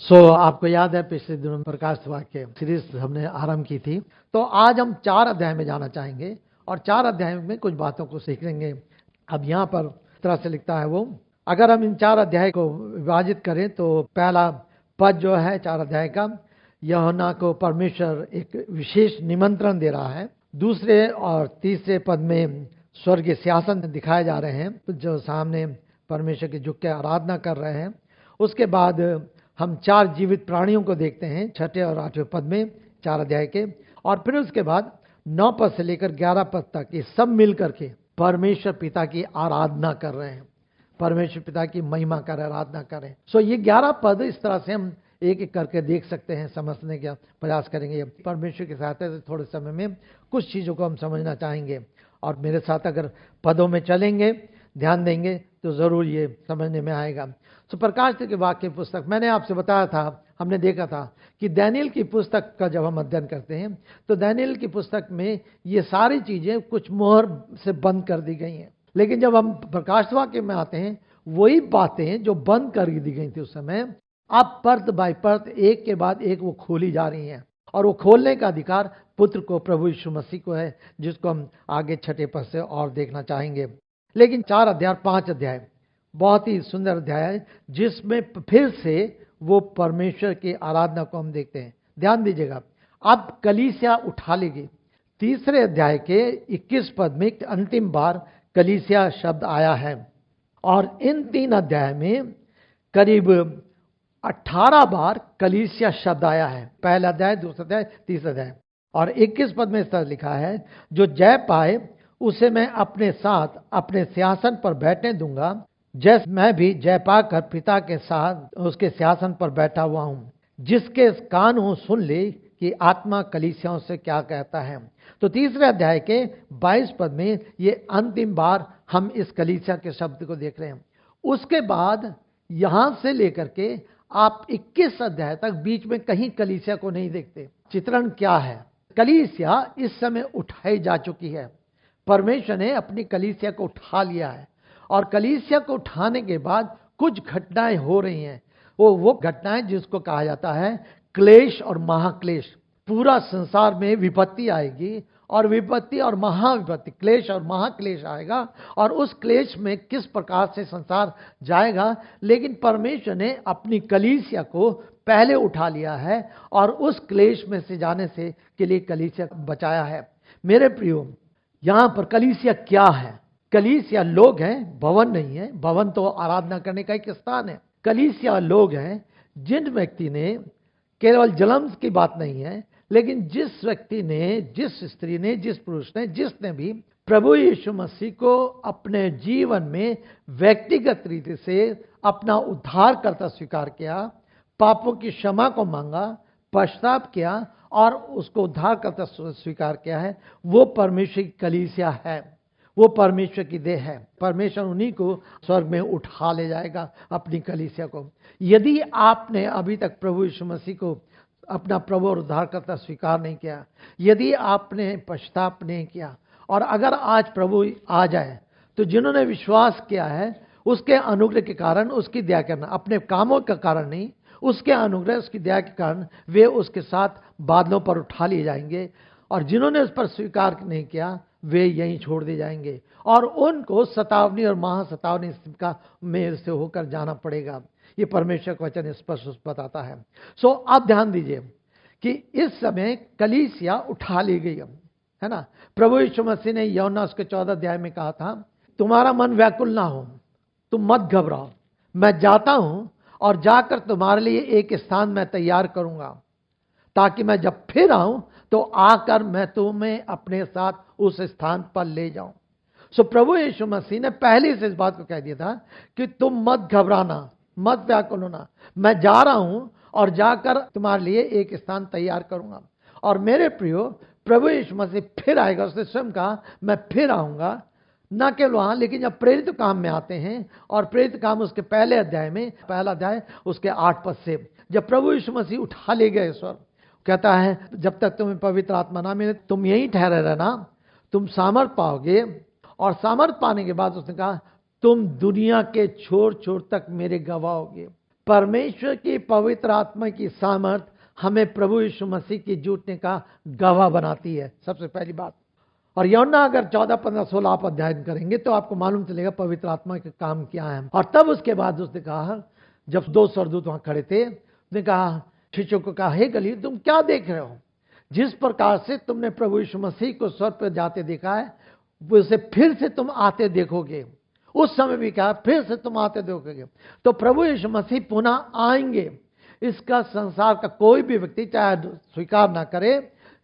आपको याद है पिछले दिनों में प्रकाश वाक्य सीरीज हमने आरंभ की थी। तो आज हम 4 अध्याय में जाना चाहेंगे और 4 अध्याय में कुछ बातों को सीखेंगे। अब यहाँ पर इस तरह से लिखता है वो, अगर हम इन 4 अध्याय को विभाजित करें तो पहला पद जो है 4 अध्याय का, यूहन्ना को परमेश्वर एक विशेष निमंत्रण दे रहा है। दूसरे और तीसरे पद में स्वर्गीय सिंहासन दिखाए जा रहे हैं जो सामने परमेश्वर के झुक के आराधना कर रहे हैं। उसके बाद हम 4 जीवित प्राणियों को देखते हैं 6 और 8वें पद में 4 अध्याय के, और फिर उसके बाद 9 पद से लेकर 11 पद तक ये सब मिल करके परमेश्वर पिता की आराधना कर रहे हैं, परमेश्वर पिता की महिमा कर आराधना करें। ये 11 पद इस तरह से हम एक एक करके देख सकते हैं, समझने का प्रयास करेंगे। परमेश्वर की सहायता से थोड़े समय में कुछ चीज़ों को हम समझना चाहेंगे और मेरे साथ अगर पदों में चलेंगे, ध्यान देंगे तो ज़रूर ये समझने में आएगा। प्रकाश के वाक्य पुस्तक, मैंने आपसे बताया था, हमने देखा था कि दानियेल की पुस्तक का जब हम अध्ययन करते हैं तो दानियेल की पुस्तक में ये सारी चीज़ें कुछ मोहर से बंद कर दी गई हैं, लेकिन जब हम प्रकाश वाक्य में आते हैं वही बातें जो बंद कर दी गई थी उस समय, अब परत बाय परत एक के बाद एक वो खोली जा रही हैं, और वो खोलने का अधिकार पुत्र को, प्रभु यीशु मसीह को है, जिसको हम आगे 6 पद से और देखना चाहेंगे। लेकिन 4 अध्याय 5 अध्याय बहुत ही सुंदर अध्याय है जिसमें फिर से वो परमेश्वर की आराधना को हम देखते हैं। ध्यान दीजिएगा, अब कलीसिया उठा लेगी। तीसरे अध्याय के 21 पद में अंतिम बार कलीसिया शब्द आया है, और इन 3 अध्याय में करीब 18 बार कलीसिया शब्द आया है। पहला अध्याय, दूसरा अध्याय, तीसरा अध्याय। और 21 पद में इस तरह लिखा है, जो जय पाए उसे मैं अपने साथ अपने सिंहासन पर बैठने दूंगा, जैसे मैं भी जय पाकर पिता के साथ उसके सिंहासन पर बैठा हुआ हूं। जिसके कान हो सुन ले कि आत्मा कलीसियाओं से क्या कहता है। तो तीसरे अध्याय के 22 पद में ये अंतिम बार हम इस कलीसिया के शब्द को देख रहे हैं। उसके बाद यहां से लेकर के आप 21 अध्याय तक बीच में कहीं कलीसिया को नहीं देखते। चित्रण क्या है? कलीसिया इस समय उठाई जा चुकी है। परमेश्वर ने अपनी कलीसिया को उठा लिया है, और कलीसिया को उठाने के बाद कुछ घटनाएं हो रही हैं। वो घटनाएं जिसको कहा जाता है क्लेश और महाक्लेश। पूरा संसार में विपत्ति आएगी, और विपत्ति और महाविपत्ति, क्लेश और महाक्लेश आएगा, और उस क्लेश में किस प्रकार से संसार जाएगा। लेकिन परमेश्वर ने अपनी कलीसिया को पहले उठा लिया है, और उस क्लेश में से जाने से के लिए कलीसिया बचाया है। मेरे प्रियो, यहां पर कलीसिया क्या है? कलीसिया लोग हैं, भवन नहीं है। भवन तो आराधना करने का एक स्थान है। कलीसिया लोग हैं जिन व्यक्ति ने, केवल जन्म की बात नहीं है, लेकिन जिस व्यक्ति ने, जिस स्त्री ने, जिस पुरुष ने, जिसने भी प्रभु यीशु मसीह को अपने जीवन में व्यक्तिगत रीति से अपना उद्धारकर्ता स्वीकार किया, पापों की क्षमा को मांगा, पश्चाताप किया और उसको उद्धारकर्ता स्वीकार किया है, वो परमेश्वर की कलीसिया है, वो परमेश्वर की देह है। परमेश्वर उन्हीं को स्वर्ग में उठा ले जाएगा, अपनी कलीसिया को। यदि आपने अभी तक प्रभु यीशु मसीह को अपना प्रभु और उद्धारकर्ता स्वीकार नहीं किया, यदि आपने पश्चाताप नहीं किया, और अगर आज प्रभु आ जाए, तो जिन्होंने विश्वास किया है उसके अनुग्रह के कारण, उसकी दया करना, अपने कामों का कारण नहीं, उसके अनुग्रह, उसकी दया के कारण वे उसके साथ बादलों पर उठा लिए जाएंगे। और जिन्होंने उस पर स्वीकार नहीं किया वे यहीं छोड़ दिए जाएंगे, और उनको सतावनी और महासतावनी का में से होकर जाना पड़ेगा। ये परमेश्वर का वचन स्पष्ट बताता है। अब ध्यान दीजिए कि इस समय कलीसिया उठा ली गई है ना। प्रभु यीशु मसीह ने यूहन्ना उसके 14 अध्याय में कहा था, तुम्हारा मन व्याकुल ना हो, तुम मत घबराओ, मैं जाता हूं और जाकर तुम्हारे लिए एक स्थान मैं तैयार करूंगा, ताकि मैं जब फिर आऊं तो आकर मैं तुम्हें अपने साथ उस स्थान पर ले जाऊं। प्रभु यीशु मसीह ने पहले से इस बात को कह दिया था कि तुम मत घबराना, मत व्याकुल होना, मैं जा रहा हूं और जाकर तुम्हारे लिए एक स्थान तैयार करूंगा। और मेरे प्रियो, प्रभु यीशु मसीह फिर आएगा। उसने स्वयं कहा, मैं फिर आऊंगा। न केवल वहां, लेकिन जब प्रेरित काम में आते हैं, और प्रेरित काम उसके पहले अध्याय में, पहला अध्याय उसके 8 पद से, जब प्रभु यीशु मसीह उठा ले गए स्वर्ग, कहता है जब तक तुम्हें पवित्र आत्मा ना मिले तुम यहीं ठहरे रहना, तुम सामर्थ पाओगे। और सामर्थ पाने के बाद उसने कहा, तुम दुनिया के छोर छोर तक मेरे गवाह होगे। परमेश्वर की पवित्र आत्मा की सामर्थ हमें प्रभु यीशु मसीह की जुटने का गवाह बनाती है, सबसे पहली बात। और यूहन्ना अगर 14, 15, 16 आप अध्ययन करेंगे तो आपको मालूम चलेगा पवित्र आत्मा के काम क्या है। और तब उसके बाद उसने कहा, जब 2 स्वर्गदूत वहां खड़े थे, उसने कहा, शिष्यों को कहा, हे गलील, तुम क्या देख रहे हो? जिस प्रकार से तुमने प्रभु यीशु मसीह को स्वर्ग पर जाते देखा है, उसे फिर से तुम आते देखोगे। उस समय भी कहा, फिर से तुम आते देखोगे। तो प्रभु यीशु मसीह पुनः आएंगे, इसका संसार का कोई भी व्यक्ति चाहे स्वीकार ना करे,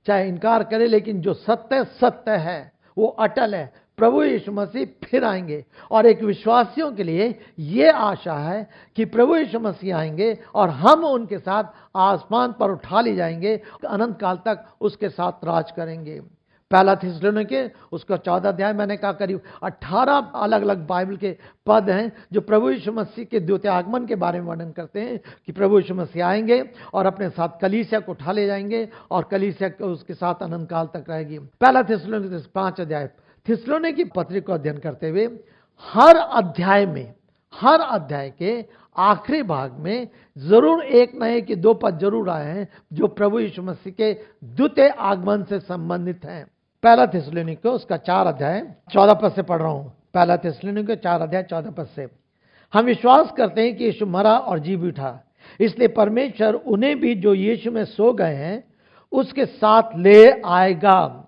चाहे इनकार करे, लेकिन जो सत्य सत्य है वो अटल है। प्रभु यीशु मसीह फिर आएंगे। और एक विश्वासियों के लिए ये आशा है कि प्रभु यीशु मसीह आएंगे और हम उनके साथ आसमान पर उठा ले जाएंगे, अनंत काल तक उसके साथ राज करेंगे। पहला थिस्सलुनीके उसका 14 अध्याय, मैंने कहा करीब 18 अलग अलग बाइबल के पद हैं जो प्रभु यीशु मसीह के द्वितीय आगमन के बारे में वर्णन करते हैं कि प्रभु यीशु मसीह आएंगे और अपने साथ कलीसिया को उठा ले जाएंगे और कलीसिया उसके साथ अनंत काल तक रहेगी। पहला थिस्सलुनीके 5 अध्याय, थिस्सलुनीके की पत्री को अध्ययन करते हुए हर अध्याय के आखिरी भाग में जरूर एक न एक 2 पद जरूर आए हैं जो प्रभु यीशु मसीह के द्वितीय आगमन से संबंधित हैं। पहला थिस्सलुनीके उसका 4 अध्याय 14 पद से पढ़ रहा हूं। पहला थिस्सलुनीके 4 अध्याय 14 पद से, हम विश्वास करते हैं कि यीशु मरा और जी भी उठा, इसलिए परमेश्वर उन्हें भी जो यीशु में सो गए हैं उसके साथ ले आएगा।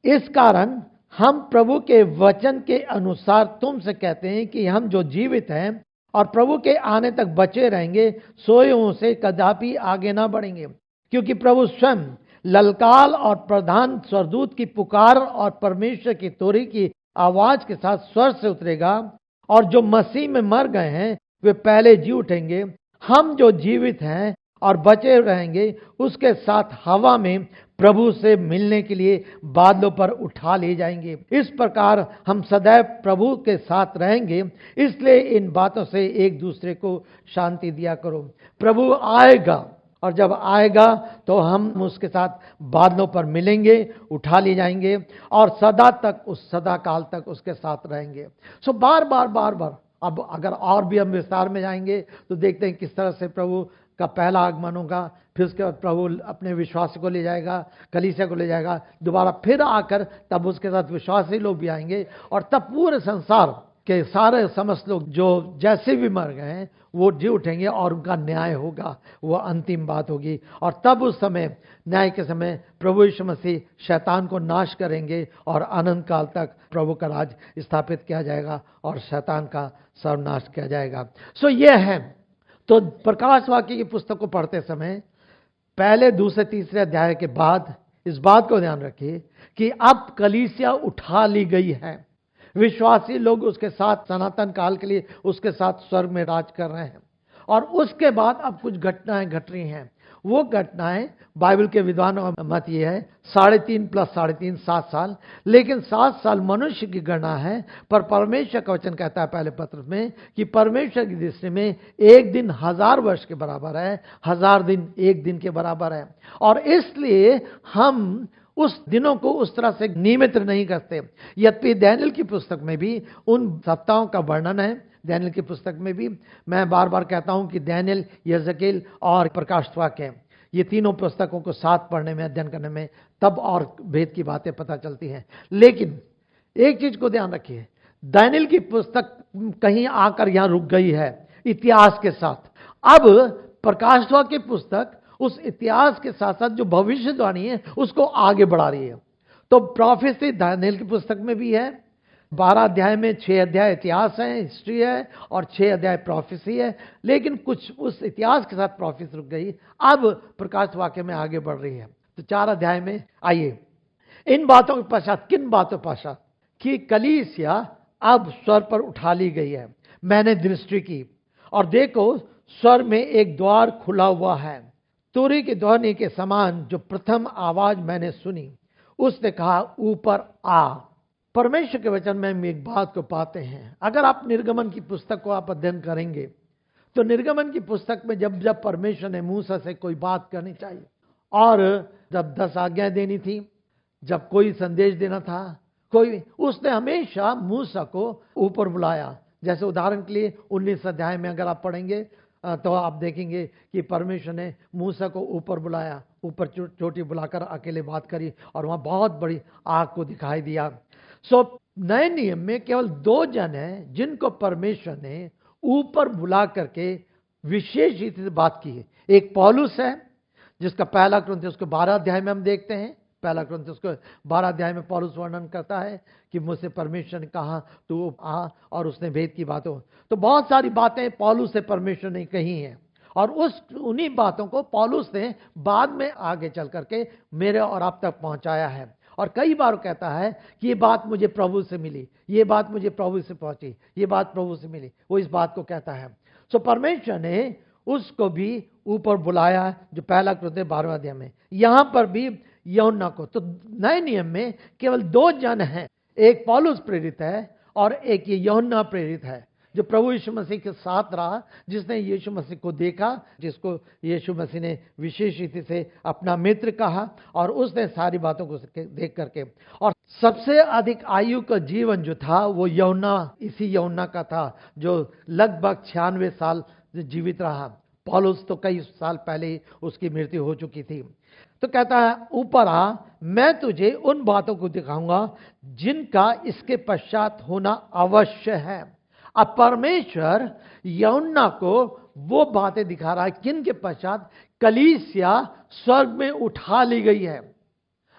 इस कारण हम प्रभु के वचन के अनुसार तुमसे कहते हैं कि हम जो जीवित हैं और प्रभु के आने तक बचे रहेंगे, सोए हुओं से कदापि आगे ना बढ़ेंगे। क्योंकि प्रभु स्वयं ललकार और प्रधान स्वर्गदूत की पुकार और परमेश्वर की तोरी की आवाज के साथ स्वर्ग से उतरेगा, और जो मसीह में मर गए हैं वे पहले जी उठेंगे। हम जो जीवित हैं और बचे रहेंगे उसके साथ हवा में प्रभु से मिलने के लिए बादलों पर उठा ले जाएंगे। इस प्रकार हम सदैव प्रभु के साथ रहेंगे। इसलिए इन बातों से एक दूसरे को शांति दिया करो। प्रभु आएगा और जब आएगा तो हम उसके साथ बादलों पर मिलेंगे, उठा ले जाएंगे और सदा तक, उस सदा काल तक उसके साथ रहेंगे। सो बार बार अब अगर और भी हम विस्तार में जाएंगे तो देखते हैं किस तरह से प्रभु का पहला आगमन होगा, फिर उसके बाद प्रभु अपने विश्वासी को ले जाएगा, कलीसिया को ले जाएगा, दोबारा फिर आकर तब उसके साथ विश्वासी लोग भी आएंगे और तब पूरे संसार के सारे समस्त लोग जो जैसे भी मर गए हैं वो जी उठेंगे और उनका न्याय होगा। वो अंतिम बात होगी और तब उस समय, न्याय के समय, प्रभु यीशु मसीह शैतान को नाश करेंगे और अनंत काल तक प्रभु का राज स्थापित किया जाएगा और शैतान का सर्वनाश किया जाएगा। सो ये है। तो प्रकाश वाक्य की पुस्तक को पढ़ते समय पहले, दूसरे, तीसरे अध्याय के बाद इस बात को ध्यान रखिए कि अब कलीसिया उठा ली गई है। विश्वासी लोग उसके साथ सनातन काल के लिए उसके साथ स्वर्ग में राज कर रहे हैं। और उसके बाद अब कुछ घटनाएं घट रही हैं। वो घटनाएं बाइबल के विद्वानों का मत ये है 3.5 + 3.5 7 साल। लेकिन 7 साल मनुष्य की गणना है, पर परमेश्वर का वचन कहता है पहले पत्र में कि परमेश्वर की दृष्टि में एक दिन 1000 वर्ष के बराबर है, 1000 दिन एक दिन के बराबर है। और इसलिए हम उस दिनों को उस तरह से नियमित नहीं करते। यद्यपि दानियेल की पुस्तक में भी उन सप्ताहों का वर्णन है। दानियेल की पुस्तक में भी मैं बार बार कहता हूं कि दानियेल, यहेजकेल और प्रकाश वाक्य, ये तीनों पुस्तकों को साथ पढ़ने में, अध्ययन करने में तब और भेद की बातें पता चलती हैं। लेकिन एक चीज को ध्यान रखिए, दानियेल की पुस्तक कहीं आकर यहां रुक गई है इतिहास के साथ। अब प्रकाश वाक्य की पुस्तक उस इतिहास के साथ साथ जो भविष्यवाणी है उसको आगे बढ़ा रही है। तो प्रोफेसी दानियेल की पुस्तक में भी है। 12 अध्याय में 6 अध्याय इतिहास है, हिस्ट्री है, और 6 अध्याय प्रोफेसी है। लेकिन कुछ उस इतिहास के साथ प्रोफेसी रुक गई, अब प्रकाश वाक्य में आगे बढ़ रही है। तो 4 अध्याय में आइए, इन बातों के पश्चात, किन बातों के पश्चात कि कलीसिया अब स्वर पर उठा ली गई है, मैंने दृष्टि की और देखो स्वर में एक द्वार खुला हुआ है, तुरही की ध्वनि के समान जो प्रथम आवाज मैंने सुनी। उसने कहा, ऊपर आ। परमेश्वर के वचन में हम एक बात को पाते हैं। अगर आप निर्गमन की पुस्तक को आप अध्ययन करेंगे तो निर्गमन की पुस्तक में जब जब परमेश्वर ने मूसा से कोई बात करनी चाहिए और जब 10 आज्ञाएं देनी थी, जब कोई संदेश देना था, उसने हमेशा मूसा को ऊपर बुलाया। जैसे उदाहरण के लिए 19 अध्याय में अगर आप पढ़ेंगे, तो आप देखेंगे कि परमेश्वर ने मूसा को ऊपर बुलाया, ऊपर चोटी बुलाकर अकेले बात करी और वहां बहुत बड़ी आग को दिखाई दिया। सो नए नियम में केवल 2 जन हैं जिनको परमेश्वर ने ऊपर बुला करके विशेष रीति से बात की है। एक पौलुस है, जिसका पहला कुरिन्थियों के 12 अध्याय में हम देखते हैं। पहला कुरिन्थियों के 12 अध्याय में पौलुस वर्णन करता है कि मुझसे परमेश्वर ने कहा तू आ, और उसने भेद की बातों, तो बहुत सारी बातें पौलुस से परमेश्वर ने कही हैं और उन्हीं बातों को पौलुस ने बाद में आगे चल करके मेरे और आप तक पहुंचाया है। और कई बार कहता है कि ये बात मुझे प्रभु से मिली, ये बात मुझे प्रभु से पहुंची, ये बात प्रभु से मिली, वो इस बात को कहता है। सो परमेश्वर ने उसको भी ऊपर बुलाया, जो पहला कुरिन्थियों 12 अध्याय में। यहां पर भी यूहन्ना को, तो नए नियम में केवल 2 जन हैं, एक पौलुस प्रेरित है और एक ये यूहन्ना प्रेरित है, जो प्रभु यीशु मसीह के साथ रहा, जिसने यीशु मसीह को देखा, जिसको यीशु मसीह ने विशेष रीति से अपना मित्र कहा और उसने सारी बातों को देख करके, और सबसे अधिक आयु का जीवन जो था वो यूहन्ना, इसी यूहन्ना का था, जो लगभग 96 साल जीवित रहा। पौलुस तो कई साल पहले ही उसकी मृत्यु हो चुकी थी। तो कहता है ऊपर आ, मैं तुझे उन बातों को दिखाऊंगा जिनका इसके पश्चात होना अवश्य है। अब परमेश्वर यूहन्ना को वो बातें दिखा रहा है जिनके पश्चात कलीसिया स्वर्ग में उठा ली गई है।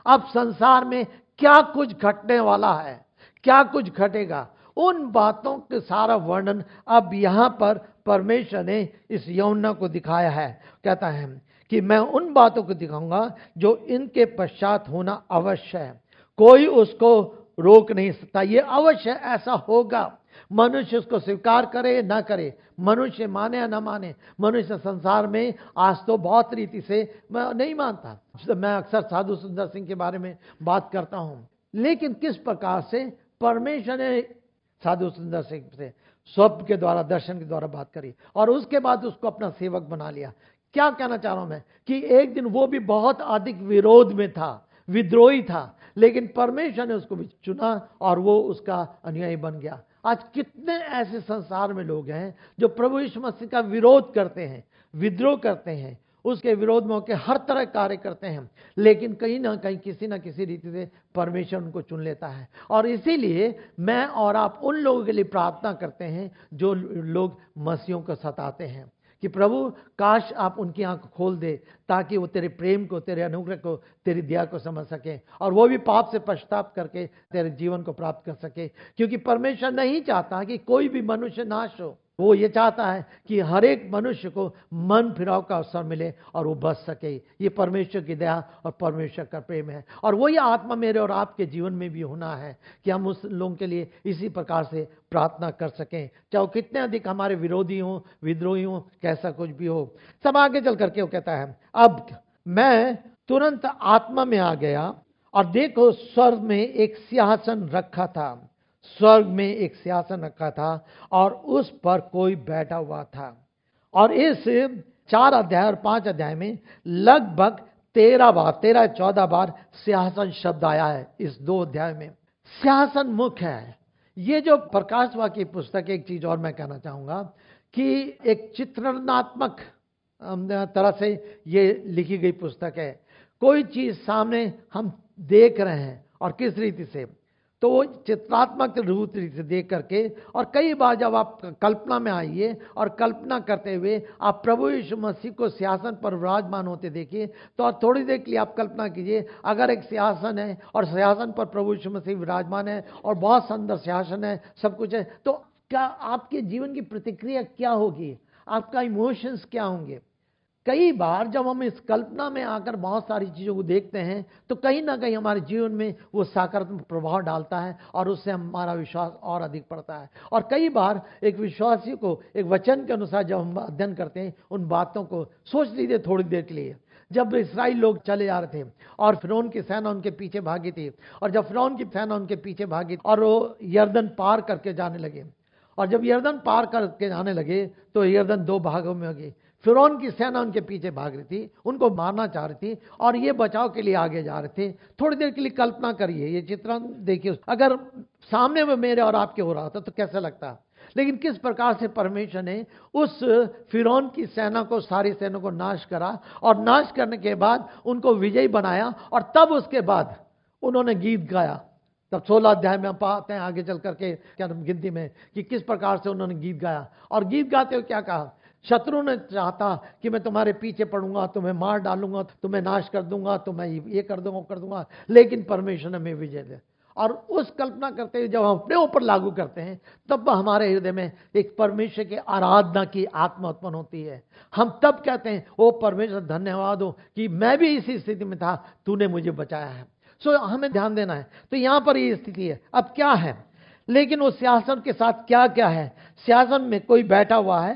अब संसार में क्या कुछ घटने वाला है, क्या कुछ घटेगा, उन बातों के सारा वर्णन अब यहां पर परमेश्वर ने इस यूहन्ना को दिखाया है। कहता है कि मैं उन बातों को दिखाऊंगा जो इनके पश्चात होना अवश्य है, कोई उसको रोक नहीं सकता। ये अवश्य ऐसा होगा, मनुष्य उसको स्वीकार करे ना करे, मनुष्य माने या ना माने। मनुष्य संसार में आज तो बहुत रीति से मैं नहीं मानता। मैं अक्सर साधु सुंदर सिंह के बारे में बात करता हूं, लेकिन किस प्रकार से परमेश्वर ने साधु सुंदर सिंह से स्वप्न के द्वारा, दर्शन के द्वारा बात करी और उसके बाद उसको अपना सेवक बना लिया। क्या कहना चाह रहा हूं मैं कि एक दिन वो भी बहुत अधिक विरोध में था, विद्रोही था, लेकिन परमेश्वर ने उसको भी चुना और वो उसका अनुयायी बन गया। आज कितने ऐसे संसार में लोग हैं जो प्रभु यीशु मसीह का विरोध करते हैं, विद्रोह करते हैं, उसके विरोध में होकर हर तरह कार्य करते हैं, लेकिन कहीं ना कहीं किसी ना किसी रीति से परमेश्वर उनको चुन लेता है। और इसीलिए मैं और आप उन लोगों के लिए प्रार्थना करते हैं जो लोग मसीहों को सताते हैं कि प्रभु काश आप उनकी आंख खोल दे ताकि वो तेरे प्रेम को, तेरे अनुग्रह को, तेरी दया को समझ सके और वो भी पाप से पश्चाताप करके तेरे जीवन को प्राप्त कर सके। क्योंकि परमेश्वर नहीं चाहता कि कोई भी मनुष्य नाश हो, वो ये चाहता है कि हर एक मनुष्य को मन फिराव का अवसर मिले और वो बच सके। ये परमेश्वर की दया और परमेश्वर का प्रेम है और वही आत्मा मेरे और आपके जीवन में भी होना है कि हम उस लोगों के लिए इसी प्रकार से प्रार्थना कर सकें, चाहे वो कितने अधिक हमारे विरोधी हों, विद्रोही हों, कैसा कुछ भी हो। सब आगे चल करके वो कहता है अब मैं तुरंत आत्मा में आ गया और देखो स्वर्ग में एक सिंहासन रखा था, स्वर्ग में एक सिंहासन रखा था और उस पर कोई बैठा हुआ था। और इस 4 अध्याय और 5 अध्याय में लगभग 13-14 बार सिंहासन शब्द आया है। इस 2 अध्याय में सिंहासन मुख्य है। ये जो प्रकाशवाक्य की पुस्तक, एक चीज और मैं कहना चाहूंगा कि एक चित्रणात्मक तरह से ये लिखी गई पुस्तक है। कोई चीज सामने हम देख रहे हैं और किस रीति से, तो वो चित्रात्मक रूप से देख करके, और कई बार जब आप कल्पना में आइए और कल्पना करते हुए आप प्रभु यीशु मसीह को सिंहासन पर विराजमान होते देखिए, तो थोड़ी देर के लिए आप कल्पना कीजिए अगर एक सिंहासन है और सिंहासन पर प्रभु यीशु मसीह विराजमान है और बहुत सुंदर सिंहासन है, सब कुछ है, तो क्या आपके जीवन की प्रतिक्रिया क्या होगी, आपका इमोशंस क्या होंगे। कई बार जब हम इस कल्पना में आकर बहुत सारी चीज़ों को देखते हैं तो कहीं ना कहीं हमारे जीवन में वो सकारात्मक प्रभाव डालता है और उससे हमारा विश्वास और अधिक बढ़ता है। और कई बार एक विश्वासी को एक वचन के अनुसार जब हम अध्ययन करते हैं उन बातों को, सोच लीजिए थोड़ी देर के लिए, जब इस्राएल लोग चले जा रहे थे और फिरौन की सेना उनके पीछे भागी थी, और जब फिरौन की सेना उनके पीछे भागी और वो यरदन पार करके जाने लगे, और जब यरदन पार करके जाने लगे तो यरदन 2 भागों में हो गई। फिरौन की सेना उनके पीछे भाग रही थी, उनको मारना चाह रही थी और ये बचाव के लिए आगे जा रहे थे। थोड़ी देर के लिए कल्पना करिए, ये चित्रण देखिए, अगर सामने में मेरे और आपके हो रहा था तो कैसा लगता। लेकिन किस प्रकार से परमेश्वर ने उस फिरौन की सेना को, सारी सेना को नाश करा, और नाश करने के बाद उनको विजयी बनाया, और तब उसके बाद उन्होंने गीत गाया। तब 16 अध्याय में हम पाते हैं आगे चल करके क्या गिनती में कि किस प्रकार से उन्होंने गीत गाया। और गीत गाते हुए क्या कहा, शत्रु ने चाहता कि मैं तुम्हारे पीछे पड़ूंगा, तुम्हें मार डालूंगा, तुम्हें नाश कर दूंगा, तुम्हें ये कर दूंगा, कर दूंगा, लेकिन परमेश्वर ने हमें विजय दे। और उस कल्पना करते हुए जब हम अपने ऊपर लागू करते हैं, तब हमारे हृदय में एक परमेश्वर की आराधना की आत्मा उत्पन्न होती है। हम तब कहते हैं, ओ परमेश्वर धन्यवाद हो कि मैं भी इसी स्थिति में था, तूने मुझे बचाया है। सो हमें ध्यान देना है। तो यहां पर ये स्थिति है। अब क्या है, लेकिन उस सिंहासन के साथ क्या क्या है, सिंहासन में कोई बैठा हुआ है,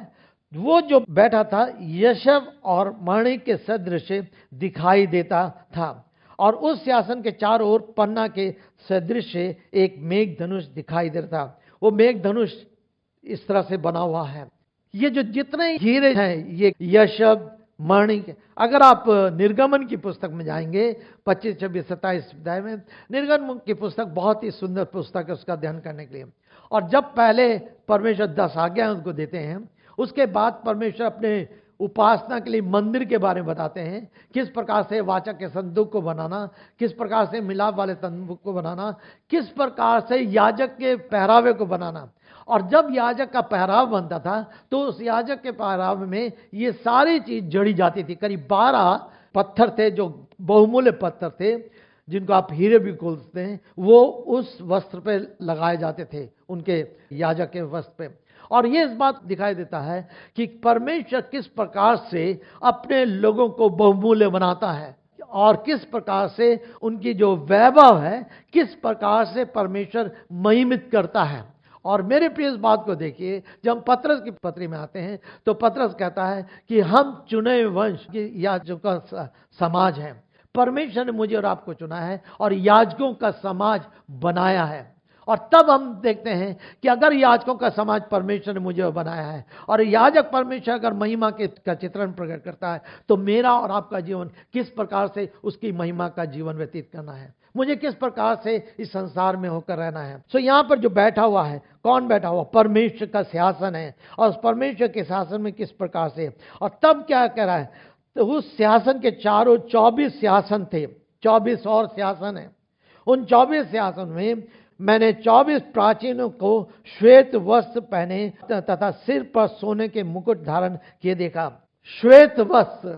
वो जो बैठा था यशब और मणि के सदृश दिखाई देता था, और उस सिंहासन के चारों ओर पन्ना के सदृश एक मेघ धनुष दिखाई दे रहा था। वो मेघ धनुष इस तरह से बना हुआ है। ये जो जितने हीरे हैं, ये यशब मणि के, अगर आप निर्गमन की पुस्तक में जाएंगे 25, 26, 27 अध्याय में, निर्गमन की पुस्तक बहुत ही सुंदर पुस्तक है उसका अध्ययन करने के लिए। और जब पहले परमेश्वर 10 आज्ञा उनको देते हैं, उसके बाद परमेश्वर अपने उपासना के लिए मंदिर के बारे में बताते हैं, किस प्रकार से वाचा के संदूक को बनाना, किस प्रकार से मिलाप वाले तंबू को बनाना, किस प्रकार से याजक के पहरावे को बनाना। और जब याजक का पहराव बनता था, तो उस याजक के पहरावे में ये सारी चीज जड़ी जाती थी। करीब 12 पत्थर थे जो बहुमूल्य पत्थर थे, जिनको आप हीरे भी बोलते हैं, वो उस वस्त्र पे लगाए जाते थे, उनके याजक के वस्त्र पे। और ये इस बात दिखाई देता है कि परमेश्वर किस प्रकार से अपने लोगों को बहुमूल्य बनाता है, और किस प्रकार से उनकी जो वैभव है, किस प्रकार से परमेश्वर महिमित करता है। और मेरे प्रिय इस बात को देखिए, जब हम पतरस की पत्री में आते हैं, तो पतरस कहता है कि हम चुने वंश की याजकों का समाज है। परमेश्वर ने मुझे और आपको चुना है और याजकों का समाज बनाया है। और तब हम देखते हैं कि अगर याजकों का समाज परमेश्वर ने मुझे बनाया है, और याजक परमेश्वर अगर महिमा के का चित्रण प्रकट करता है, तो मेरा और आपका जीवन किस प्रकार से उसकी महिमा का जीवन व्यतीत करना है, मुझे किस प्रकार से इस संसार में होकर रहना है। सो यहां पर जो बैठा हुआ है, कौन बैठा हुआ, परमेश्वर का सिंहासन है, और उस परमेश्वर के सिंहासन में किस प्रकार से, और तब क्या कह रहा है, तो उस सिंहासन के चारों 24 सिंहासन थे, 24 और सिंहासन है। उन 24 सिंहासन में मैंने 24 प्राचीनों को श्वेत वस्त्र पहने तथा सिर पर सोने के मुकुट धारण किए देखा। श्वेत वस्त्र,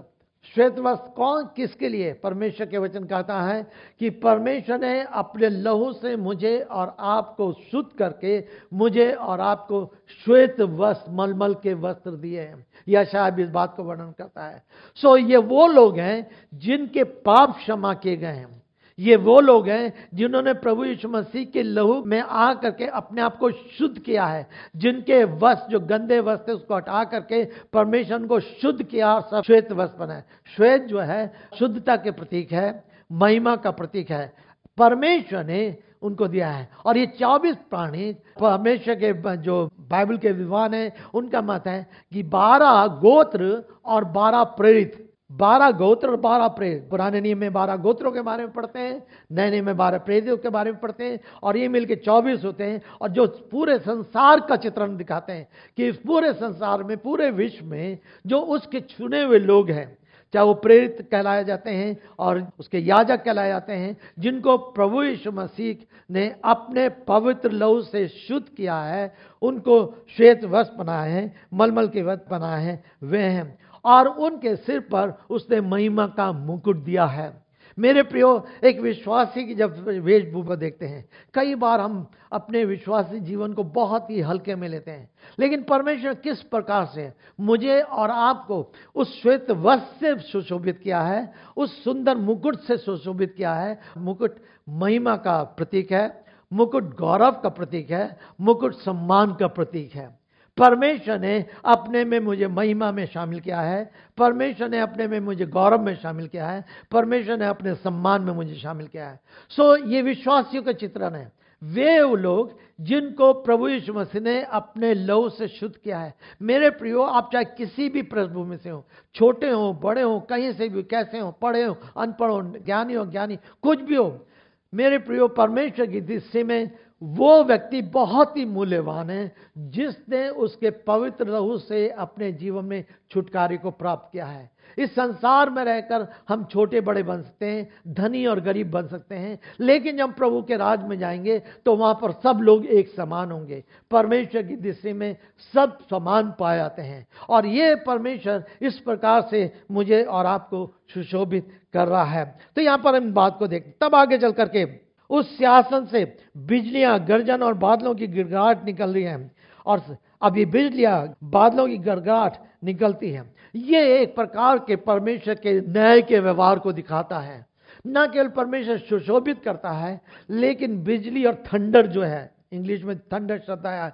श्वेत वस्त्र कौन, किसके लिए, परमेश्वर के वचन कहता है कि परमेश्वर ने अपने लहू से मुझे और आपको शुद्ध करके मुझे और आपको श्वेत वस्त्र, मलमल के वस्त्र दिए हैं। यह शायद इस बात को वर्णन करता है। सो ये वो लोग हैं जिनके पाप क्षमा किए गए हैं। ये वो लोग हैं जिन्होंने प्रभु यीशु मसीह के लहू में आ करके अपने आप को शुद्ध किया है, जिनके वस्त्र, जो गंदे वस्त्र उसको हटा करके परमेश्वर को शुद्ध किया और सब श्वेत वस्त्र बनाए। श्वेत जो है शुद्धता के प्रतीक है, महिमा का प्रतीक है, परमेश्वर ने उनको दिया है। और ये 24 प्राणी परमेश्वर के, जो बाइबल के विद्वान हैं, उनका मत है कि 12 गोत्र और 12 प्रेरित, 12 गोत्र और 12 प्रेरित। पुराने नियम में 12 गोत्रों के बारे में पढ़ते हैं, नए नियम में 12 प्रेरितों के बारे में पढ़ते हैं, और ये मिलके 24 होते हैं, और जो पूरे संसार का चित्रण दिखाते हैं कि इस पूरे संसार में, पूरे विश्व में जो उसके चुने हुए लोग हैं, चाहे वो प्रेरित कहलाए जाते हैं और उसके याजक कहलाए जाते हैं, जिनको प्रभु यीशु मसीह ने अपने पवित्र लहू से शुद्ध किया है, उनको श्वेत वस्त्र बनाए हैं, मलमल के वस्त्र बनाए हैं, वे हैं। और उनके सिर पर उसने महिमा का मुकुट दिया है। मेरे प्रियो, एक विश्वासी की जब वेशभूषा देखते हैं, कई बार हम अपने विश्वासी जीवन को बहुत ही हल्के में लेते हैं, लेकिन परमेश्वर किस प्रकार से मुझे और आपको उस श्वेत वस्त्र से सुशोभित किया है, उस सुंदर मुकुट से सुशोभित किया है। मुकुट महिमा का प्रतीक है, मुकुट गौरव का प्रतीक है, मुकुट सम्मान का प्रतीक है। परमेश्वर ने अपने में मुझे महिमा में शामिल किया है, परमेश्वर ने अपने में मुझे गौरव में शामिल किया है, परमेश्वर ने अपने सम्मान में मुझे शामिल किया है। सो ये विश्वासियों का चित्रण है, वे वो लोग जिनको प्रभु यीशु मसीह ने अपने लहू से शुद्ध किया है। मेरे प्रियो, आप चाहे किसी भी पृष्ठभूमि से हो, छोटे हो, बड़े हो, कहीं से भी, कैसे हो, पढ़े हो, अनपढ़ हो, ज्ञानी हो, ज्ञानी, कुछ भी हो, मेरे प्रियो, परमेश्वर की दृष्टि में वो व्यक्ति बहुत ही मूल्यवान है जिसने उसके पवित्र लहू से अपने जीवन में छुटकारे को प्राप्त किया है। इस संसार में रहकर हम छोटे बड़े बन सकते हैं, धनी और गरीब बन सकते हैं, लेकिन जब प्रभु के राज में जाएंगे तो वहां पर सब लोग एक समान होंगे। परमेश्वर की दृष्टि में सब समान पाए जाते हैं, और ये परमेश्वर इस प्रकार से मुझे और आपको सुशोभित कर रहा है। तो यहां पर हम बात को देखते, तब आगे चल करके उस सिंहासन से बिजलियां, गर्जन और बादलों की गिड़गिड़ाहट निकल रही है। और अब ये बिजलियां, बादलों की गड़गड़ाहट निकलती है, ये एक प्रकार के परमेश्वर के न्याय के व्यवहार को दिखाता है। न केवल परमेश्वर सुशोभित करता है, लेकिन बिजली और थंडर जो है, इंग्लिश में थंडर शब्द आया,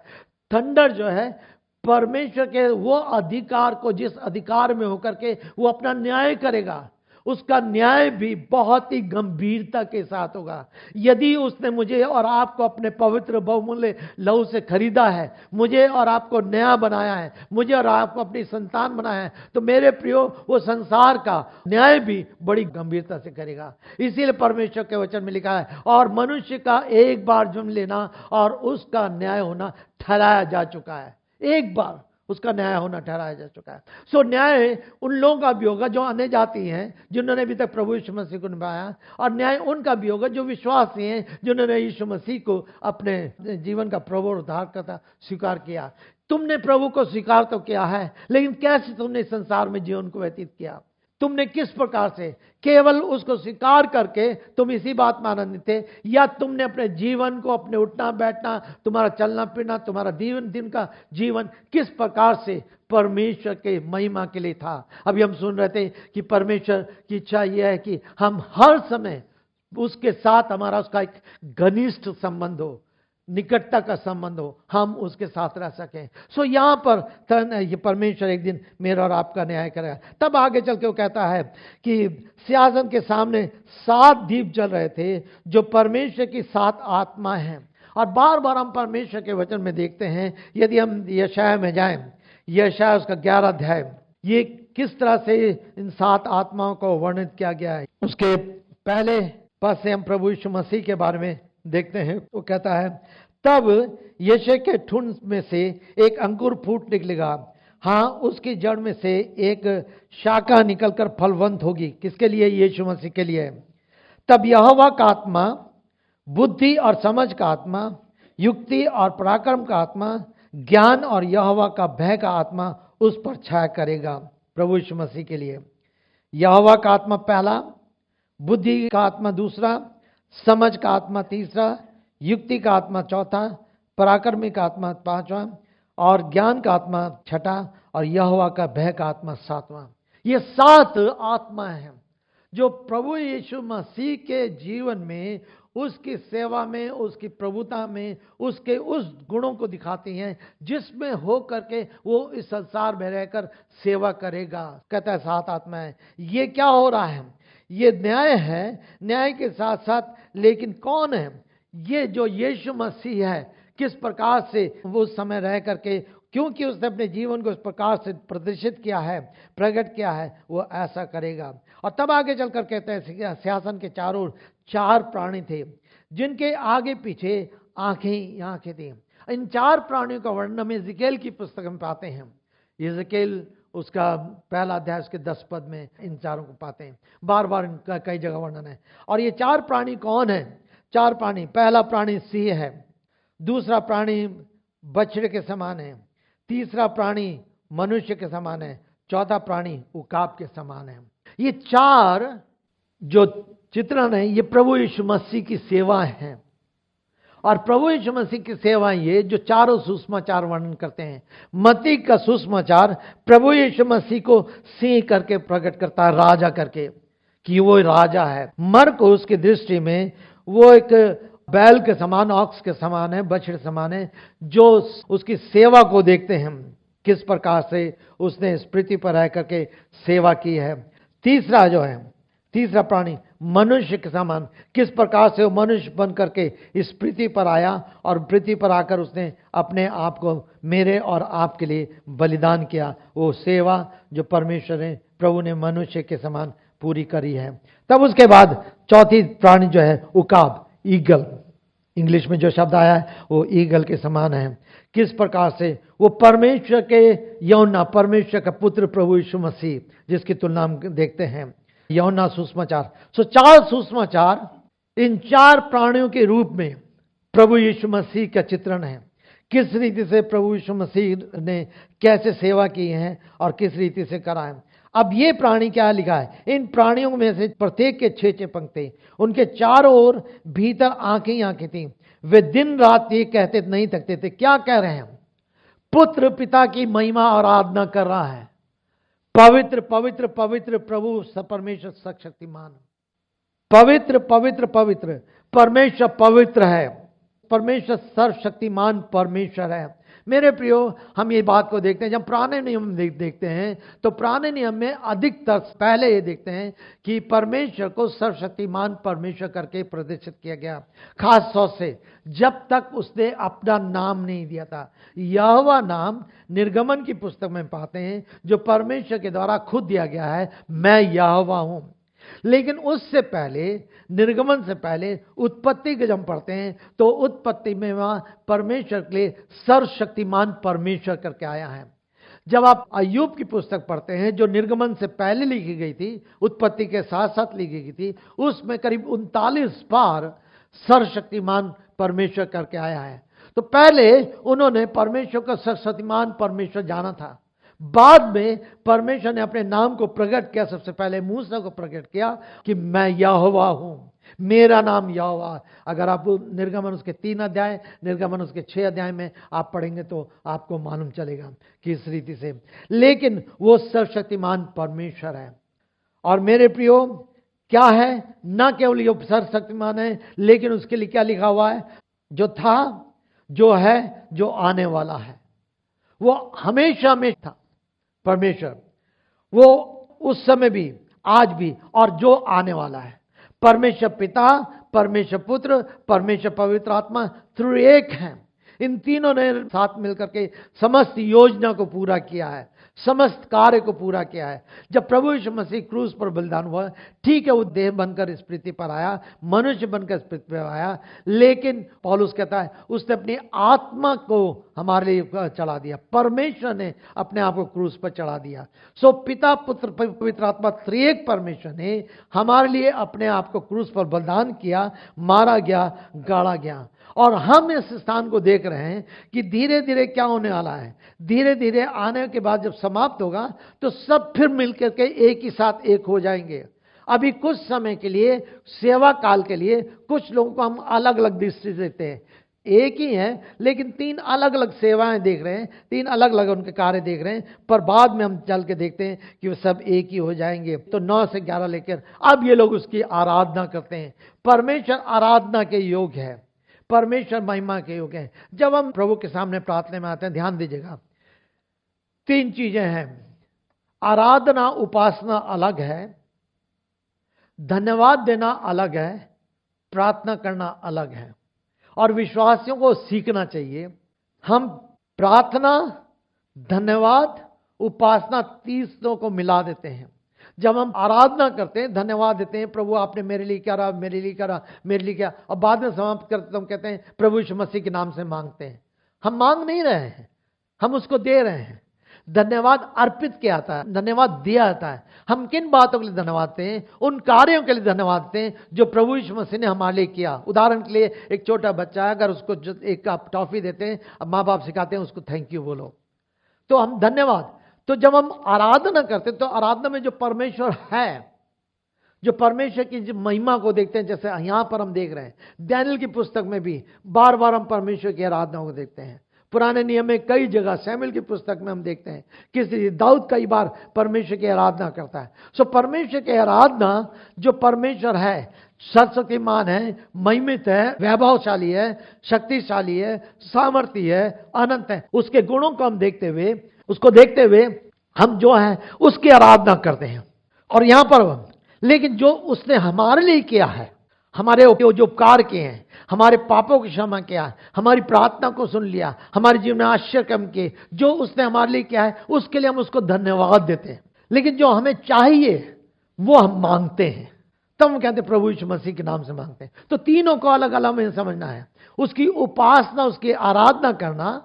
थंडर जो है परमेश्वर के वो अधिकार को, जिस अधिकार में होकर के वो अपना न्याय करेगा, उसका न्याय भी बहुत ही गंभीरता के साथ होगा। यदि उसने मुझे और आपको अपने पवित्र बहुमूल्य लहू से खरीदा है, मुझे और आपको नया बनाया है, मुझे और आपको अपनी संतान बनाया है, तो मेरे प्रियो वो संसार का न्याय भी बड़ी गंभीरता से करेगा। इसीलिए परमेश्वर के वचन में लिखा है, और मनुष्य का एक बार जन्म लेना और उसका न्याय होना ठहराया जा चुका है। एक बार उसका न्याय होना ठहराया जा चुका है। सो न्याय उन लोगों का भी होगा जो अन्य जाति हैं, जिन्होंने अभी तक प्रभु यीशु मसीह को निभाया, और न्याय उनका भी होगा जो विश्वासी हैं, जिन्होंने यीशु मसीह को अपने जीवन का प्रभु और उद्धारकर्ता स्वीकार किया। तुमने प्रभु को स्वीकार तो किया है, लेकिन कैसे तुमने इस संसार में जीवन को व्यतीत किया? तुमने किस प्रकार से? केवल उसको स्वीकार करके तुम इसी बात में आनंदित थे, या तुमने अपने जीवन को, अपने उठना बैठना, तुम्हारा चलना फिरना, तुम्हारा दिन का जीवन किस प्रकार से परमेश्वर के महिमा के लिए था? अभी हम सुन रहे थे कि परमेश्वर की इच्छा यह है कि हम हर समय उसके साथ, हमारा उसका एक घनिष्ठ संबंध हो, निकटता का संबंध हो, हम उसके साथ रह सकें। सो यहां पर ये परमेश्वर एक दिन मेरा और आपका न्याय करेगा। तब आगे चल के वो कहता है कि सिंहासन के सामने 7 दीप जल रहे थे, जो परमेश्वर की 7 आत्मा हैं। और बार बार हम परमेश्वर के वचन में देखते हैं, यदि हम यशायाह में जाएं, यशायाह उसका 11 अध्याय, ये किस तरह से इन 7 आत्माओं को वर्णित किया गया है। उसके पहले पद से हम प्रभु यीशु मसीह के बारे में देखते हैं। वो कहता है, तब यशे के ठुंड में से एक अंकुर फूट निकलेगा, हाँ उसकी जड़ में से एक शाखा निकलकर फलवंत होगी। किसके लिए? यीशु मसीह के लिए। तब यहोवा का आत्मा, बुद्धि और समझ का आत्मा, युक्ति और पराक्रम का आत्मा, ज्ञान और यहोवा का भय का आत्मा उस पर छाया करेगा। प्रभु यीशु मसीह के लिए यहोवा का आत्मा पहला, बुद्धि का आत्मा दूसरा, समझ का आत्मा तीसरा, युक्ति का आत्मा चौथा, पराक्रमी का आत्मा पांचवा, और ज्ञान का आत्मा छठा, और यहोवा का भय का आत्मा सातवां। ये 7 आत्मा हैं जो प्रभु यीशु मसीह के जीवन में, उसकी सेवा में, उसकी प्रभुता में, उसके उस गुणों को दिखाती हैं जिसमें हो करके वो इस संसार में रहकर सेवा करेगा। कहता है 7 आत्माएं। ये क्या हो रहा है? ये न्याय है, न्याय के साथ साथ, लेकिन कौन है ये? जो यीशु मसीह है, किस प्रकार से वो उस समय रह करके, क्योंकि उसने अपने जीवन को इस प्रकार से प्रदर्शित किया है, प्रकट किया है, वो ऐसा करेगा। और तब आगे चलकर कहते हैं, सिंहासन के चारों ओर 4 प्राणी थे, जिनके आगे पीछे आंखें थी। इन 4 प्राणियों का वर्णन हम यिजकेल की पुस्तक में पाते हैं। यिजकेल उसका पहला अध्याय उसके 10 पद में इन 4 को पाते हैं। बार बार इनका कई जगह वर्णन है। और ये 4 प्राणी कौन है? 4 प्राणी, पहला प्राणी सिंह है, दूसरा प्राणी बछड़े के समान है, तीसरा प्राणी मनुष्य के समान है, चौथा प्राणी उकाब के समान है। ये 4 जो चित्रण है, ये प्रभु यीशु मसीह की सेवा है। और प्रभु यीशु मसीह की सेवा ये जो चारों सुसमाचार वर्णन करते हैं। मत्ती का सुसमाचार प्रभु यीशु मसीह को सिंह करके प्रकट करता है, राजा करके, कि वो राजा है। मरकुस की दृष्टि में वो एक बैल के समान, ऑक्स के समान है, बछड़े समान है, जो उसकी सेवा को देखते हैं, किस प्रकार से उसने इस पृथ्वी पर रह करके सेवा की है। तीसरा जो है, तीसरा प्राणी मनुष्य के समान, किस प्रकार से वो मनुष्य बन करके इस पृथ्वी पर आया, और पृथ्वी पर आकर उसने अपने आप को मेरे और आपके लिए बलिदान किया। वो सेवा जो परमेश्वर ने, प्रभु ने मनुष्य के समान पूरी करी है। तब उसके बाद चौथी प्राणी जो है उकाब, ईगल, इंग्लिश में जो शब्द आया है वो ईगल के समान है। किस प्रकार से वो परमेश्वर के यौना, परमेश्वर का पुत्र प्रभु यीशु मसीह, जिसकी तुलना हम देखते हैं यौना सुसमाचार। सो 4 सुसमाचार इन 4 प्राणियों के रूप में प्रभु यीशु मसीह का चित्रण है। किस रीति से प्रभु यीशु मसीह ने कैसे सेवा की है और किस रीति से करा है। अब ये प्राणी क्या लिखा है, इन प्राणियों में से प्रत्येक के 6 पंक्ति, उनके चारों ओर भीतर आंखें ही आंखें थी। वे दिन रात ये कहते नहीं थकते थे। क्या कह रहे हैं? पुत्र पिता की महिमा और आराधना कर रहा है। पवित्र पवित्र पवित्र प्रभु परमेश्वर सर्वशक्तिमान। पवित्र पवित्र पवित्र परमेश्वर पवित्र है। परमेश्वर सर्वशक्तिमान परमेश्वर है। मेरे प्रियो, हम ये बात को देखते हैं जब पुराने नियम देखते हैं तो पुराने नियम में अधिकतर पहले ये देखते हैं कि परमेश्वर को सर्वशक्तिमान परमेश्वर करके प्रदर्शित किया गया, खास तौर से जब तक उसने अपना नाम नहीं दिया था। यहोवा नाम निर्गमन की पुस्तक में पाते हैं जो परमेश्वर के द्वारा खुद दिया गया है, मैं यहोवा हूं। लेकिन उससे पहले, निर्गमन से पहले उत्पत्ति के जब पढ़ते हैं तो उत्पत्ति में वहां परमेश्वर के लिए सर्वशक्तिमान परमेश्वर करके आया है। जब आप अय्यूब की पुस्तक पढ़ते हैं जो निर्गमन से पहले लिखी गई थी, उत्पत्ति के साथ साथ लिखी गई थी, उसमें करीब 39 बार सर्वशक्तिमान परमेश्वर करके आया है। तो पहले उन्होंने परमेश्वर का सर्वशक्तिमान परमेश्वर जाना था। बाद में परमेश्वर ने अपने नाम को प्रकट किया। सबसे पहले मूसा को प्रकट किया कि मैं यहोवा हूं, मेरा नाम यहोवा। अगर आप निर्गमन उसके 3 अध्याय, निर्गमन उसके 6 अध्याय में आप पढ़ेंगे तो आपको मालूम चलेगा कि इस रीति से। लेकिन वो सर्वशक्तिमान परमेश्वर है। और मेरे प्रियो, क्या है, न केवल ये सर्वशक्तिमान है, लेकिन उसके लिए क्या लिखा हुआ है, जो था, जो है, जो आने वाला है। वो हमेशा हमेशा था परमेश्वर, वो उस समय भी, आज भी, और जो आने वाला है। परमेश्वर पिता, परमेश्वर पुत्र, परमेश्वर पवित्र आत्मा त्रिएक हैं। इन तीनों ने साथ मिलकर के समस्त योजना को पूरा किया है, समस्त कार्य को पूरा किया है। जब प्रभु यीशु मसीह क्रूस पर बलिदान हुआ, ठीक है, वो देह बनकर इस पृथ्वी पर आया, मनुष्य बनकर इस पृथ्वी पर आया, लेकिन पौलुस कहता है उसने अपनी आत्मा को हमारे लिए चढ़ा दिया। परमेश्वर ने अपने आप को क्रूस पर चढ़ा दिया। सो पिता, पुत्र, पवित्र आत्मा त्रिएक परमेश्वर ने हमारे लिए अपने आप को क्रूस पर बलिदान किया, मारा गया, गाड़ा गया। और हम इस स्थान को देख रहे हैं कि धीरे धीरे क्या होने वाला है। धीरे धीरे आने के बाद जब समाप्त होगा तो सब फिर मिलकर के एक ही साथ एक हो जाएंगे। अभी कुछ समय के लिए, सेवा काल के लिए, कुछ लोगों को हम अलग अलग दृष्टि से देखते हैं। एक ही है लेकिन 3 अलग अलग सेवाएं देख रहे हैं, 3 अलग अलग उनके कार्य देख रहे हैं, पर बाद में हम चल के देखते हैं कि वो सब एक ही हो जाएंगे। तो 9 से 11 लेकर अब ये लोग उसकी आराधना करते हैं। परमेश्वर आराधना के योग्य है, परमेश्वर महिमा के योग्य है। जब हम प्रभु के सामने प्रार्थना में आते हैं, ध्यान दीजिएगा, 3 चीजें हैं। आराधना, उपासना अलग है, धन्यवाद देना अलग है, प्रार्थना करना अलग है। और विश्वासियों को सीखना चाहिए। हम प्रार्थना, धन्यवाद, उपासना, तीनों को मिला देते हैं। जब हम आराधना करते हैं, धन्यवाद देते हैं, प्रभु आपने मेरे लिए करा, मेरे लिए करा, मेरे लिए क्या, और बाद में समाप्त करते तो हम कहते हैं प्रभु यीशु मसीह के नाम से मांगते हैं। हम मांग नहीं रहे हैं, हम उसको दे रहे हैं। धन्यवाद अर्पित किया जाता है, धन्यवाद दिया जाता है। हम किन बातों के लिए धन्यवाद देते हैं? उन कार्यों के लिए धन्यवाद देते हैं जो प्रभु यीशु मसीह ने हमारे लिए किया। उदाहरण के लिए, एक छोटा बच्चा है, अगर उसको एक कप टॉफी देते हैं, अब माँ बाप सिखाते हैं उसको थैंक यू बोलो, तो हम धन्यवाद। तो जब हम आराधना करते हैं तो आराधना में जो परमेश्वर है, जो परमेश्वर की जो महिमा को देखते हैं, जैसे यहां पर हम देख रहे हैं, दानियेल की पुस्तक में भी बार बार हम परमेश्वर की आराधना को देखते हैं। पुराने नियम में कई जगह, शमूएल की पुस्तक में हम देखते हैं किस दाऊद कई बार परमेश्वर की आराधना करता है। सो परमेश्वर की आराधना, जो परमेश्वर है, सर्वशक्तिमान है, महिमित है, वैभवशाली है, शक्तिशाली है, सामर्थी है, अनंत है, उसके गुणों को हम देखते हुए, उसको देखते हुए हम जो है उसकी आराधना करते हैं। और यहां पर लेकिन जो उसने हमारे लिए किया है, हमारे जो उपकार किए हैं, हमारे पापों की क्षमा किया, हमारी प्रार्थना को सुन लिया, हमारे जीवन में आश्चर्य काम किए, जो उसने हमारे लिए किया है, उसके लिए हम उसको धन्यवाद देते हैं। लेकिन जो हमें चाहिए वो हम मांगते हैं। तब हम कहते हैं प्रभु यीशु मसीह के नाम से मांगते हैं। तो तीनों को अलग अलग हमें समझना है। उसकी उपासना, उसकी आराधना करना,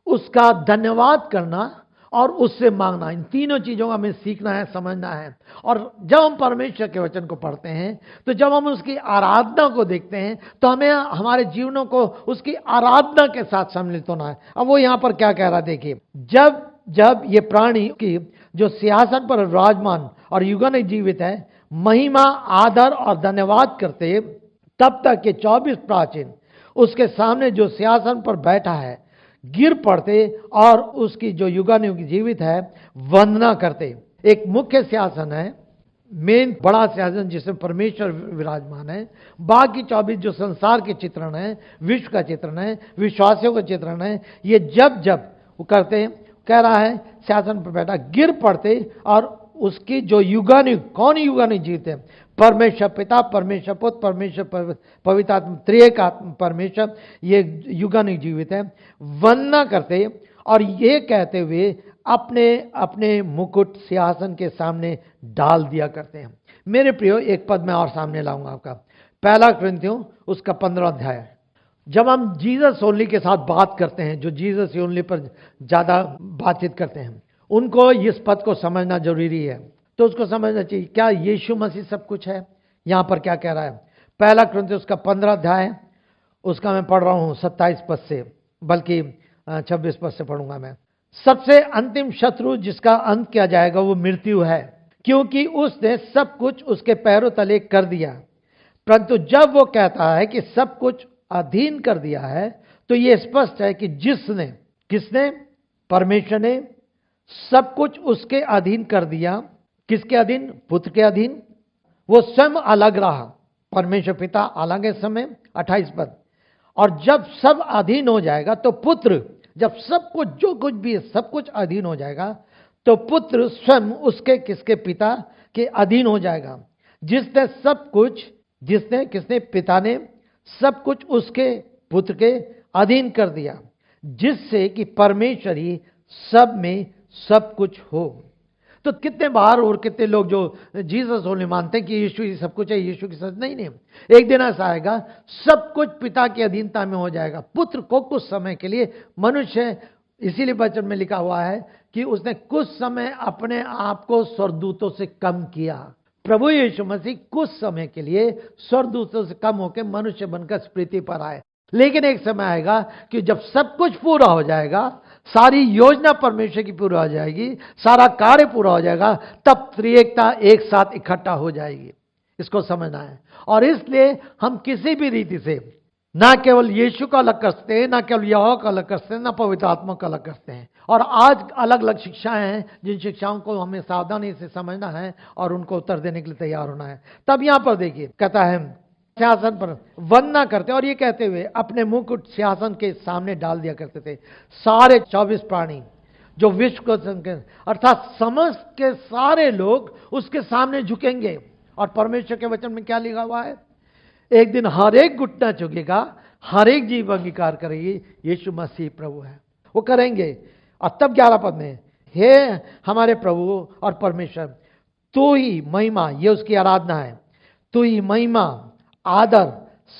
उसका धन्यवाद करना और उससे मांगना, इन तीनों चीजों को हमें सीखना है, समझना है। और जब हम परमेश्वर के वचन को पढ़ते हैं, तो जब हम उसकी आराधना को देखते हैं, तो हमें हमारे जीवनों को उसकी आराधना के साथ सम्मिलित होना है। अब वो यहां पर क्या कह रहा है, देखिए, जब जब ये प्राणी की जो सिंहासन पर विराजमान और युगानुयुग जीवित है, महिमा, आदर और धन्यवाद करते, तब तक के 24 प्राचीन उसके सामने जो सिंहासन पर बैठा है गिर पड़ते और उसकी जो युगानुयुग जीवित है वंदना करते। एक मुख्य सिंहासन है, मेन बड़ा सिंहासन जिसमें परमेश्वर विराजमान है। बाकी 24 जो संसार के चित्रण है, विश्व का चित्रण है, विश्वासियों का चित्रण है, ये जब जब वो करते, कह रहा है सिंहासन पर बैठा गिर पड़ते और उसकी जो युगानुयुग, कौन युगानुयुग जीवित है? परमेश्वर पिता, परमेश्वर पुत्र, परमेश्वर पवित्र आत्मा, त्रिएक आत्मा परमेश्वर, ये युगानुयुग जीवित है, वंदना करते और ये कहते हुए अपने अपने मुकुट सिंहासन के सामने डाल दिया करते हैं। मेरे प्रियो, एक पद मैं और सामने लाऊंगा आपका, 1 कुरिन्थियों उसका 15 अध्याय। जब हम जीसस ओनली के साथ बात करते हैं, जो जीसस ओनली पर ज्यादा बातचीत करते हैं, उनको इस पद को समझना जरूरी है। तो उसको समझना चाहिए, क्या यीशु मसीह सब कुछ है? यहां पर क्या कह रहा है? 1 कुरिन्थियों उसका 15 अध्याय, उसका मैं पढ़ रहा हूं 27 पद से, बल्कि 26 पद से पढ़ूंगा मैं। सबसे अंतिम शत्रु जिसका अंत किया जाएगा वो मृत्यु है, क्योंकि उसने सब कुछ उसके पैरों तले कर दिया। परंतु जब वो कहता है कि सब कुछ अधीन कर दिया है, तो ये स्पष्ट है कि जिसने, किसने? परमेश्वर ने सब कुछ उसके अधीन कर दिया। किसके अधीन? पुत्र के अधीन। वो स्वयं अलग रहा, परमेश्वर पिता अलग है समय, 28 पद। और जब सब अधीन हो जाएगा तो पुत्र, जब सब कुछ, जो कुछ भी है सब कुछ अधीन हो जाएगा, तो पुत्र स्वयं उसके, किसके? पिता के अधीन हो जाएगा। जिसने सब कुछ, जिसने, किसने? पिता ने सब कुछ उसके पुत्र के अधीन कर दिया, जिससे कि परमेश्वर ही सब में सब कुछ हो। तो कितने बार और कितने लोग जो जीसस ओनली मानते हैं कि यीशु ही सब कुछ है, यीशु की सच नहीं। एक दिन ऐसा आएगा, सब कुछ पिता की अधीनता में हो जाएगा। पुत्र को कुछ समय के लिए, मनुष्य, इसीलिए वचन में लिखा हुआ है कि उसने कुछ समय अपने आप को स्वर्गदूतों से कम किया। प्रभु यीशु मसीह कुछ समय के लिए स्वर्गदूतों से कम होकर मनुष्य बनकर इस पृथ्वी पर आए। लेकिन एक समय आएगा कि जब सब कुछ पूरा हो जाएगा, सारी योजना परमेश्वर की पूरी हो जाएगी, सारा कार्य पूरा हो जाएगा, तब त्रिएकता एक साथ इकट्ठा हो जाएगी। इसको समझना है। और इसलिए हम किसी भी रीति से ना केवल यीशु का अलग करते हैं, ना केवल यहोवा का अलग करते हैं, ना पवित्र आत्मा का अलग करते हैं। और आज अलग अलग शिक्षाएं हैं, जिन शिक्षाओं को हमें सावधानी से समझना है और उनको उत्तर देने के लिए तैयार होना है। तब यहां पर देखिए, कहता है सिंहासन पर वंदना करते, और ये कहते हुए अपने मुकुट सिंहासन के सामने डाल दिया करते थे। सारे 24 प्राणी जो विश्व को, अर्थात समस्त के सारे लोग उसके सामने झुकेंगे। और परमेश्वर के वचन में क्या लिखा हुआ है? एक दिन हर एक घुटना झुकेगा, हर एक जीव अंगीकार करेगी यीशु मसीह प्रभु है, वो करेंगे। और तब 11 पद में, हे हमारे प्रभु और परमेश्वर, तू ही महिमा, ये उसकी आराधना है, तू ही महिमा, आदर,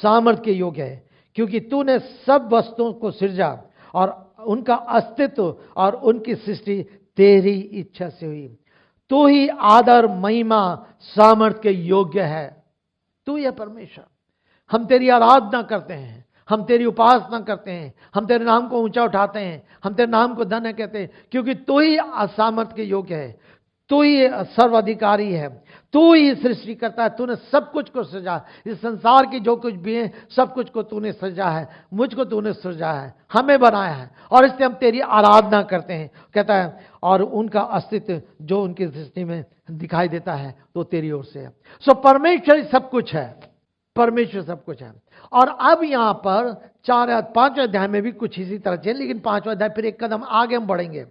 सामर्थ के योग्य है, क्योंकि तूने सब वस्तुओं को सृजा और उनका अस्तित्व और उनकी सृष्टि तेरी इच्छा से हुई। तू ही आदर, महिमा, सामर्थ के योग्य है। तू ही है परमेश्वर। हम तेरी आराधना करते हैं, हम तेरी उपासना करते हैं, हम तेरे नाम को ऊंचा उठाते हैं, हम तेरे नाम को धन्य कहते हैं, क्योंकि तू ही सामर्थ के योग्य है, तू ही सर्वाधिकारी है, तू ही सृष्टि करता है। तूने सब कुछ को सृजा, इस संसार की जो कुछ भी है सब कुछ को तूने सृजा है, मुझको तूने सृजा है, हमें बनाया है, और इसलिए हम तेरी आराधना करते हैं। कहता है और उनका अस्तित्व जो उनकी सृष्टि में दिखाई देता है तो तेरी ओर से है। सो परमेश्वर सब कुछ है, परमेश्वर सब कुछ है। और अब यहां पर 5वें अध्याय में भी कुछ इसी तरह से, लेकिन 5वां अध्याय फिर एक कदम आगे हम बढ़ेंगे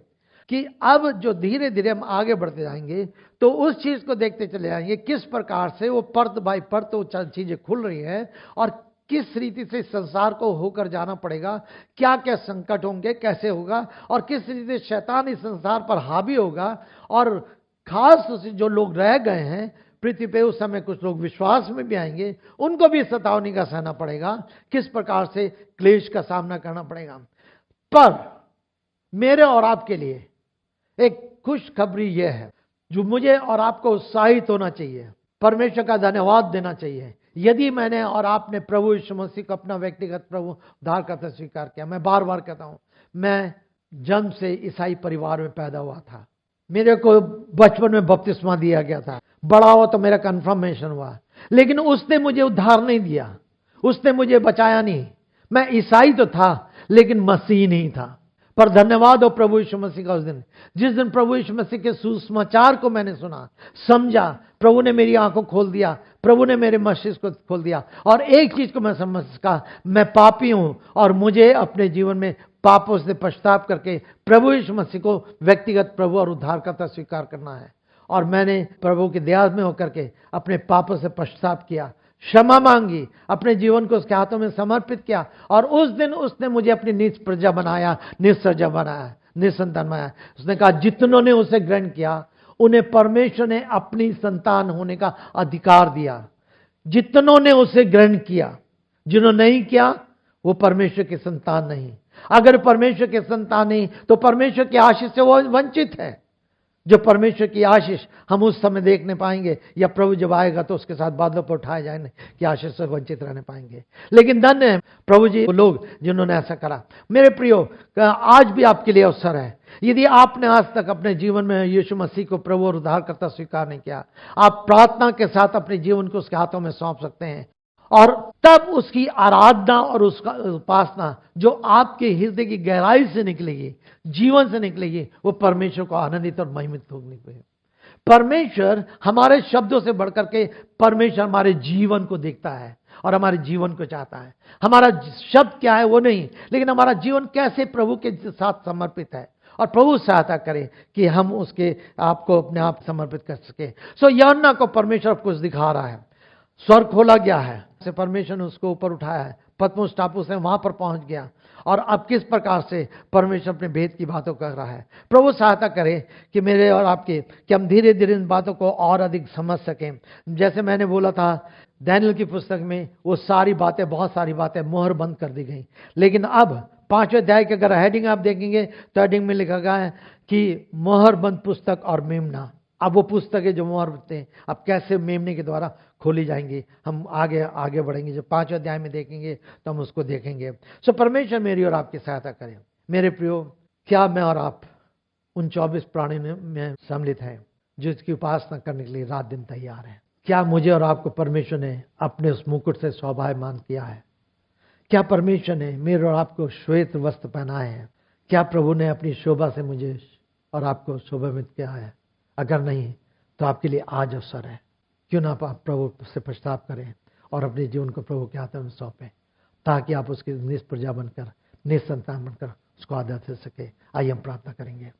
कि अब जो धीरे धीरे हम आगे बढ़ते जाएंगे तो उस चीज को देखते चले जाएंगे किस प्रकार से वो परत बाई परत वो चीजें खुल रही है और किस रीति से संसार को होकर जाना पड़ेगा, क्या क्या संकट होंगे, कैसे होगा, और किस रीति से शैतान इस संसार पर हावी होगा। और खास जो लोग रह गए हैं पृथ्वी पे उस समय कुछ लोग विश्वास में भी आएंगे, उनको भी सतावनी का सहना पड़ेगा, किस प्रकार से क्लेश का सामना करना पड़ेगा। पर मेरे और आपके लिए एक खुशखबरी यह है, जो मुझे और आपको उत्साहित होना चाहिए, परमेश्वर का धन्यवाद देना चाहिए। यदि मैंने और आपने प्रभु यीशु मसीह को अपना व्यक्तिगत प्रभु उद्धारकर्ता स्वीकार किया, मैं बार बार कहता हूं, मैं जन्म से ईसाई परिवार में पैदा हुआ था, मेरे को बचपन में बपतिस्मा दिया गया था, बड़ा हुआ तो मेरा कन्फर्मेशन हुआ, लेकिन उसने मुझे उद्धार नहीं दिया, उसने मुझे बचाया नहीं। मैं ईसाई तो था लेकिन मसीह नहीं था। पर धन्यवाद हो प्रभु यीशु मसीह का, उस दिन जिस दिन प्रभु यीशु मसीह के सुसमाचार को मैंने सुना, समझा, प्रभु ने मेरी आंखों खोल दिया, प्रभु ने मेरे मस्तिष्क को खोल दिया, और एक चीज को मैं समझ सका, मैं पापी हूं और मुझे अपने जीवन में पापों से पश्चाताप करके प्रभु यीशु मसीह को व्यक्तिगत प्रभु और उद्धारकर्ता स्वीकार करना है। और मैंने प्रभु के दया में होकर के अपने पापों से पश्चाताप किया, क्षमा मांगी, अपने जीवन को उसके हाथों में समर्पित किया, और उस दिन उसने मुझे अपनी निज प्रजा बनाया, निस्सर्जा बनाया, निसंतान बनाया। उसने कहा जितनों ने उसे ग्रहण किया उन्हें परमेश्वर ने अपनी संतान होने का अधिकार दिया। जितनों ने उसे ग्रहण किया, जिन्होंने नहीं किया वो परमेश्वर के संतान नहीं। अगर परमेश्वर के संतान नहीं तो परमेश्वर की आशीष से वो वंचित है। जो परमेश्वर की आशीष हम उस समय देखने पाएंगे, या प्रभु जब आएगा तो उसके साथ बादलों पर उठाए जाएंगे कि आशीष से वंचित रहने पाएंगे। लेकिन धन्य है प्रभु जी वो लोग जिन्होंने ऐसा करा। मेरे प्रियो, आज भी आपके लिए अवसर है। यदि आपने आज तक अपने जीवन में यीशु मसीह को प्रभु और उद्धारकर्ता स्वीकार नहीं किया, आप प्रार्थना के साथ अपने जीवन को उसके हाथों में सौंप सकते हैं, और तब उसकी आराधना और उसका उपासना जो आपके हृदय की गहराई से निकलेगी, जीवन से निकलेगी, वो परमेश्वर को आनंदित और महिमित होगी। परमेश्वर हमारे शब्दों से बढ़कर के परमेश्वर हमारे जीवन को देखता है और हमारे जीवन को चाहता है। हमारा शब्द क्या है वो नहीं, लेकिन हमारा जीवन कैसे प्रभु के साथ समर्पित है, और प्रभु सहायता करे कि हम उसके आपको अपने आप समर्पित कर सके। सो यूहन्ना को परमेश्वर कुछ दिखा रहा है, स्वर्ग खोला गया है, परमेश्वर ने उसको ऊपर उठाया है, पतमुस टापू से वहां पर पहुंच गया, और अब किस प्रकार से परमेश्वर अपने भेद की बातों कर रहा है। प्रभु सहायता करे कि मेरे और आपके, कि हम धीरे धीरे इन बातों को और अधिक समझ सकें। जैसे मैंने बोला था, दानिएल की पुस्तक में वो सारी बातें, बहुत सारी बातें मोहर बंद कर दी गई, लेकिन अब 5वें अध्याय के अगर हेडिंग आप देखेंगे तो हेडिंग में लिखा गया है कि मोहर बंद पुस्तक और मेमना। अब वो पुस्तकें जो मोहर होते हैं अब कैसे मेमने के द्वारा खोली जाएंगी, हम आगे बढ़ेंगे। जब 5वें अध्याय में देखेंगे तो हम उसको देखेंगे। सो परमेश्वर मेरी और आपकी सहायता करें। मेरे प्रियो, क्या मैं और आप उन 24 प्राणियों में सम्मिलित हैं जो इसकी उपासना करने के लिए रात दिन तैयार हैं? क्या मुझे और आपको परमेश्वर ने अपने उस मुकुट से शोभायमान किया है? क्या परमेश्वर ने मेरे और आपको श्वेत वस्त्र पहनाए हैं? क्या प्रभु ने अपनी शोभा से मुझे और आपको शोभान्वित किया है? अगर नहीं तो आपके लिए आज अवसर है, क्यों ना आप प्रभु से पश्चाताप करें और अपने जीवन को प्रभु के हाथों में सौंपें, ताकि आप उसकी निज प्रजा बनकर, निज संतान बनकर उसको आदर दे सके। आइए हम प्रार्थना करेंगे।